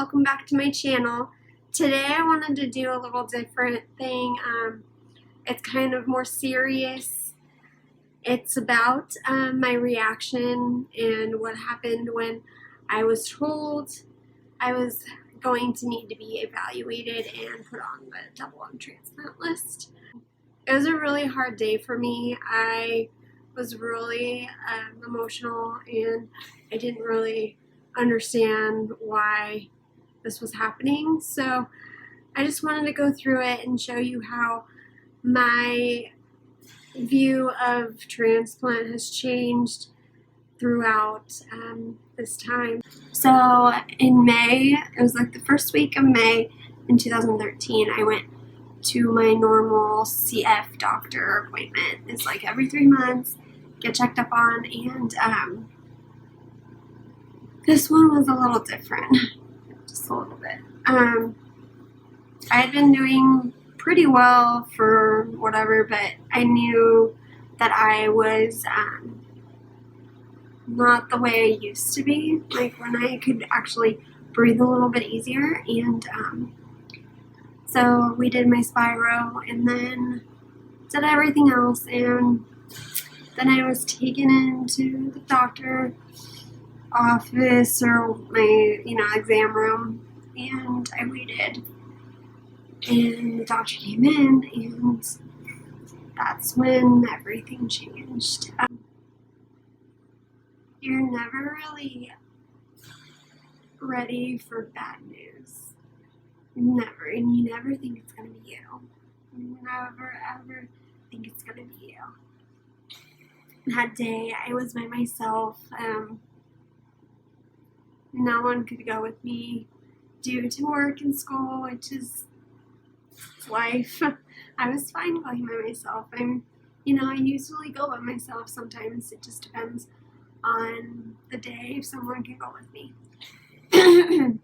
welcome back to my channel. Today I wanted to do a little different thing. It's kind of more serious. It's about my reaction and what happened when I was told I was going to need to be evaluated and put on the double lung transplant list. It was a really hard day for me. I was really emotional, and I didn't really understand why this was happening. So I just wanted to go through it and show you how my view of transplant has changed throughout this time. So in May, it was like the first week of May in 2013, I went to my normal CF doctor appointment. It's like every 3 months, get checked up on, and this one was a little different, just a little bit. I had been doing pretty well for whatever, but I knew that I was not the way I used to be, like when I could actually breathe a little bit easier. And so we did my spiro and then did everything else, and then I was taken into the doctor office or my exam room, and I waited, and the doctor came in, and that's when everything changed. You're never really ready for bad news. Never. And you never think it's going to be you. You never, ever think it's going to be you. That day, I was by myself. No one could go with me due to work and school, which is life. I was fine going by myself. I usually go by myself. Sometimes it just depends on the day if someone can go with me. And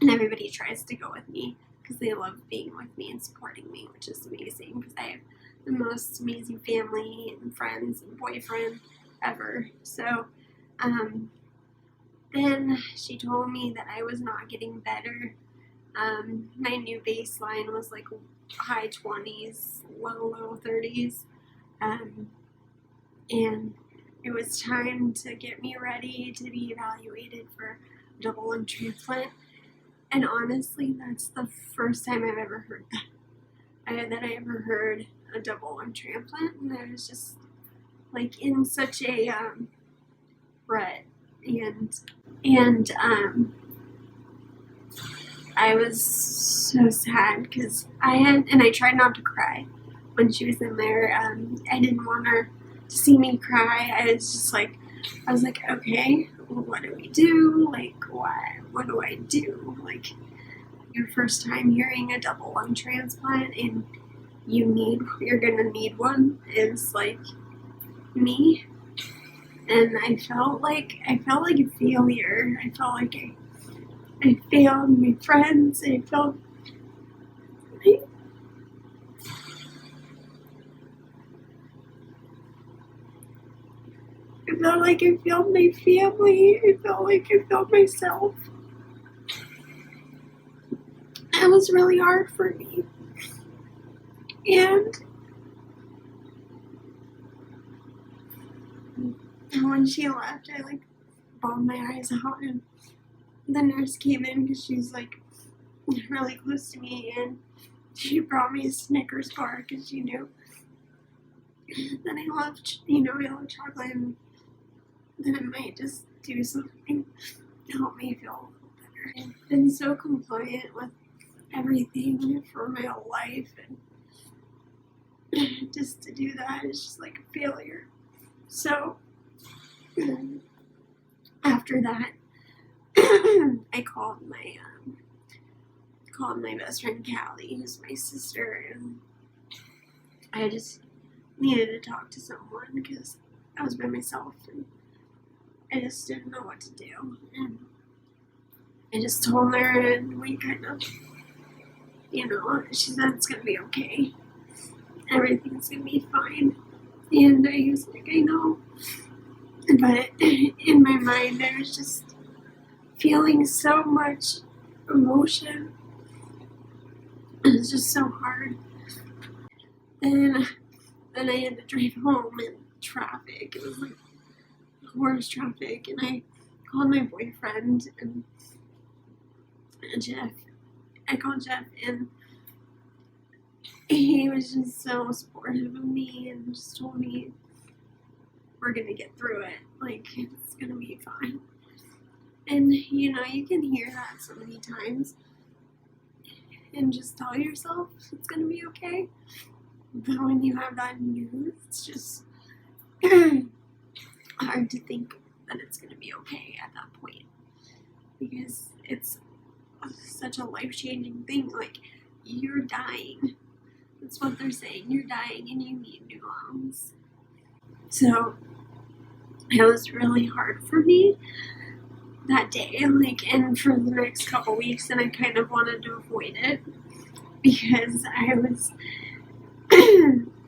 everybody tries to go with me because they love being with me and supporting me, which is amazing because I have the most amazing family and friends and boyfriend ever. So then she told me that I was not getting better. My new baseline was like high 20s, low 30s, and it was time to get me ready to be evaluated for double lung transplant. And honestly, that's the first time I've ever heard that I ever heard a double lung transplant, and I was just like in such a rut, and I was so sad because I tried not to cry when she was in there. I didn't want her to see me cry. I was like, okay, what do we do? Like, what do I do? Like, your first time hearing a double lung transplant and you're gonna need one is like me. And I felt like a failure. I felt like I failed my friends. I felt like I failed my family. I felt like I failed myself. It was really hard for me. And when she left, I bawled my eyes out, and the nurse came in because she's really close to me, and she brought me a Snickers bar because she knew that I love chocolate, and then it might just do something to help me feel better. I've been so compliant with everything for my whole life, and just to do that is just like a failure. So after that, I called my best friend Callie, who's my sister, and I just needed to talk to someone because I was by myself and I just didn't know what to do. And I just told her, and we kind of, she said it's gonna be okay. Everything's gonna be fine. And I was like, I know. But in my mind, I was just feeling so much emotion. It's just so hard. Then I had to drive home in traffic. It was like the worst traffic. And I called my boyfriend and Jeff. I called Jeff, and he was just so supportive of me and just told me, we're gonna get through it. Like, it's gonna be fine. And, you know, you can hear that so many times and just tell yourself it's gonna be okay. But when you have that news, it's just hard to think that it's gonna be okay at that point. Because it's such a life-changing thing. Like, you're dying. That's what they're saying. You're dying and you need new lungs. So it was really hard for me that day, like, and for the next couple weeks, and I kind of wanted to avoid it because I was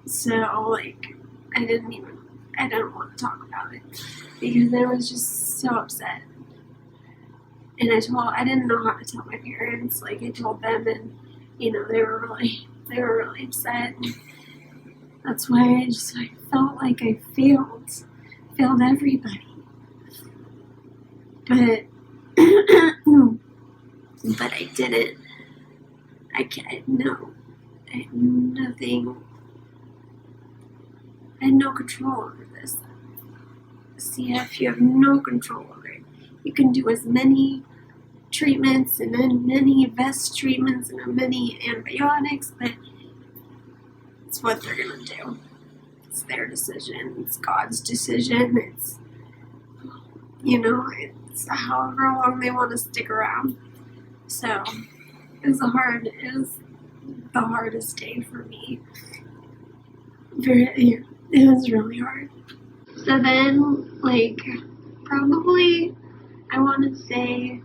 so, like, I didn't want to talk about it because I was just so upset. And I didn't know how to tell my parents. Like, I told them, and, you know, they were really upset. And that's why I just, felt like I failed everybody. But I didn't. I had nothing. I had no control over this. CF, you have no control over it. You can do as many treatments and then many vest treatments and many antibiotics, but it's what they're gonna do. It's their decision. It's God's decision. It's, you know, it's however long they want to stick around. So it was the hardest day for me. It was really hard. So then, like, probably, I want to say,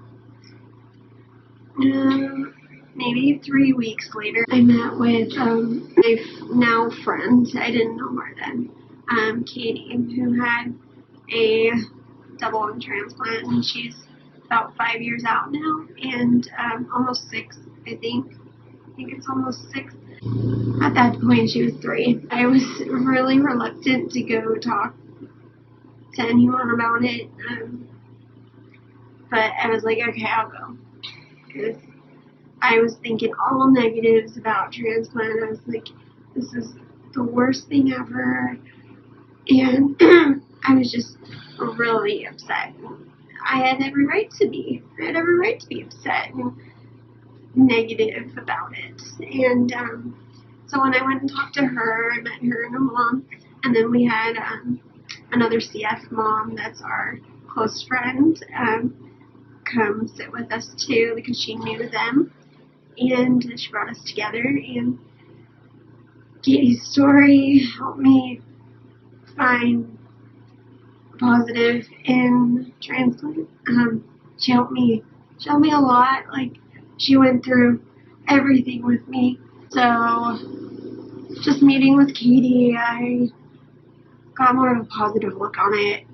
maybe 3 weeks later, I met with my now friend. I didn't know her then, Katie, who had a double lung transplant, and she's about 5 years out now, and almost 6, I think. I think it's almost 6. At that point, she was 3. I was really reluctant to go talk to anyone about it, but I was like, okay, I'll go. Because I was thinking all negatives about transplant. I was like, this is the worst thing ever, and I was just really upset. I had every right to be. I had every right to be upset and negative about it. And so when I went and talked to her, I met her and her mom, and then we had another CF mom that's our close friend come sit with us too because she knew them, and she brought us together. And Katie's story helped me find positive in transplant. She helped me a lot. Like, she went through everything with me. So just meeting with Katie, I got more of a positive look on it.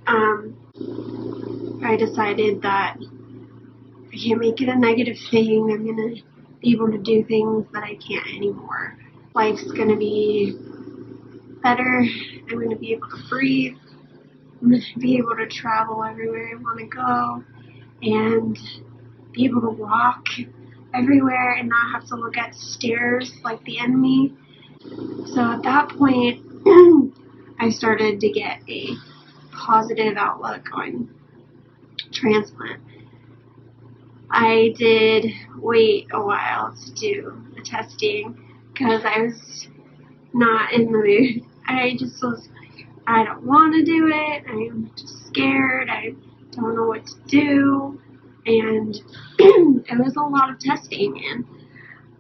I decided that I can't make it a negative thing. I'm going to be able to do things that I can't anymore. Life's going to be better. I'm going to be able to breathe. I'm going to be able to travel everywhere I want to go and be able to walk everywhere and not have to look at stairs like the enemy. So at that point, I started to get a positive outlook on transplant. I did wait a while to do the testing because I was not in the mood. I just was like, I don't want to do it. I'm just scared. I don't know what to do. And it was a lot of testing. And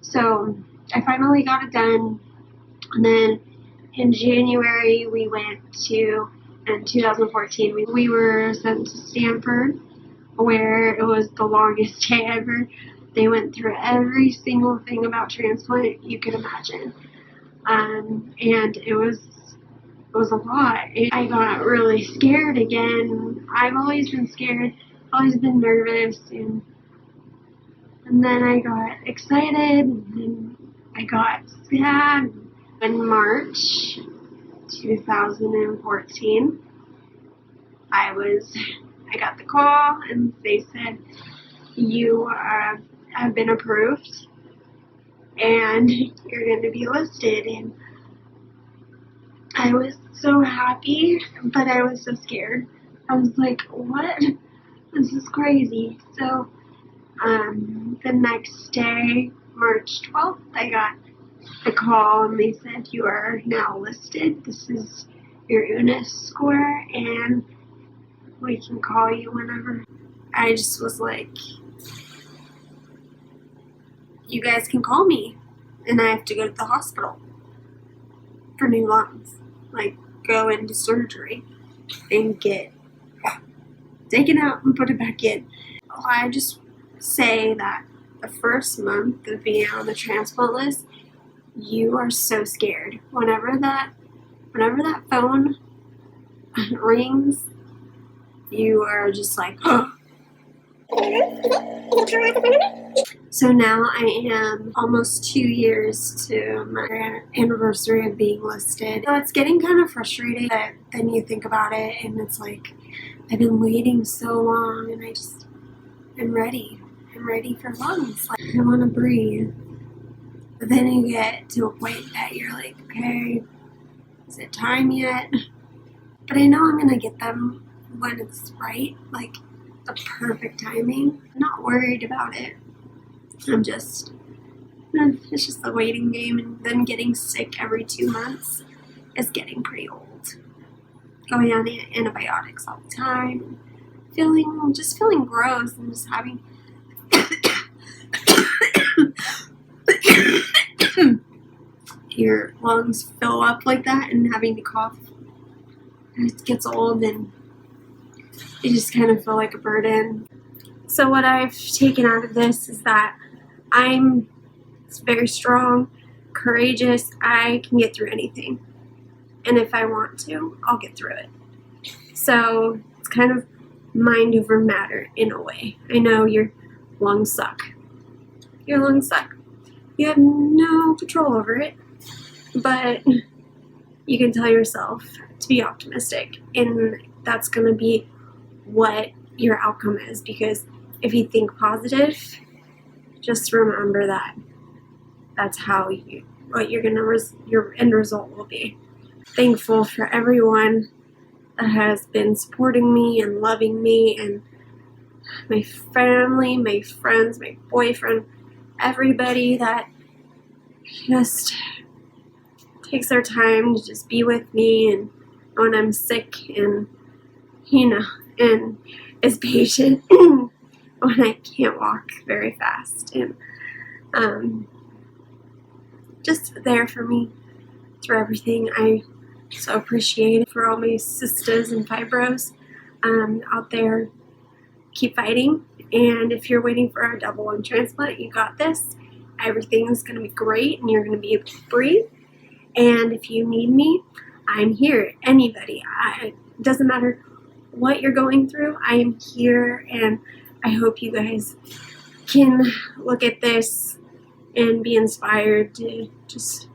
so I finally got it done. And then in January, we went to, in 2014, we were sent to Stanford, where it was the longest day ever. They went through every single thing about transplant you could imagine. And it was a lot. I got really scared again. I've always been scared, always been nervous, and And then I got excited, and then I got sad. In March 2014, I got the call, and they said, you have been approved, and you're going to be listed. And I was so happy, but I was so scared. I was like, what? This is crazy. So the next day, March 12th, I got the call, and they said, you are now listed. This is your UNIS score, and we can call you whenever. I just was like, you guys can call me, and I have to go to the hospital for new lungs. Like, go into surgery and get taken out and put it back in. I just say that the first month of being on the transplant list, you are so scared. Whenever that phone rings, you are just like, oh. So now I am almost 2 years to my anniversary of being listed. So it's getting kind of frustrating, but then you think about it and it's like, I've been waiting so long, and I'm ready. I'm ready for lungs. Like, I want to breathe. But then you get to a point that you're like, okay, is it time yet? But I know I'm going to get them when it's right, like the perfect timing. I'm not worried about it. It's just a waiting game, and then getting sick every 2 months is getting pretty old. Going on antibiotics all the time, just feeling gross, and just having your lungs fill up like that, and having to cough. It gets old, and you just kind of feel like a burden. So what I've taken out of this is that I'm very strong, courageous. I can get through anything. And if I want to, I'll get through it. So it's kind of mind over matter in a way. I know your lungs suck. Your lungs suck. You have no control over it. But you can tell yourself to be optimistic. And that's going to be what your outcome is. Because if you think positive, just remember that that's how your end result will be. Thankful for everyone that has been supporting me and loving me, and my family, my friends, my boyfriend, everybody that just takes their time to just be with me and when I'm sick, and and is patient when I can't walk very fast, and just there for me through everything. I so appreciate it. For all my sisters and fibros out there, keep fighting. And if you're waiting for a double lung transplant, you got this. Everything's going to be great, and you're going to be able to breathe. And if you need me, I'm here. Anybody. It doesn't matter what you're going through. I am here, and I hope you guys can look at this and be inspired to just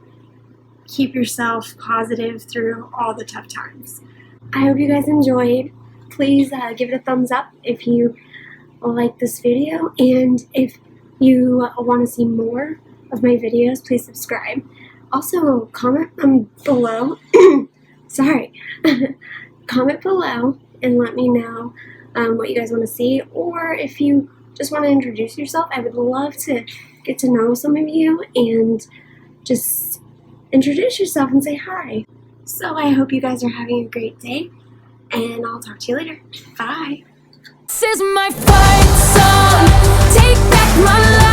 keep yourself positive through all the tough times. I hope you guys enjoyed. Please give it a thumbs up if you like this video, and if you want to see more of my videos, please subscribe. Also, comment below. Sorry. Comment below and let me know what you guys want to see, or if you just want to introduce yourself. I would love to get to know some of you and just introduce yourself and say hi. So I hope you guys are having a great day, and I'll talk to you later. Bye. This is my fight song. Take back my life.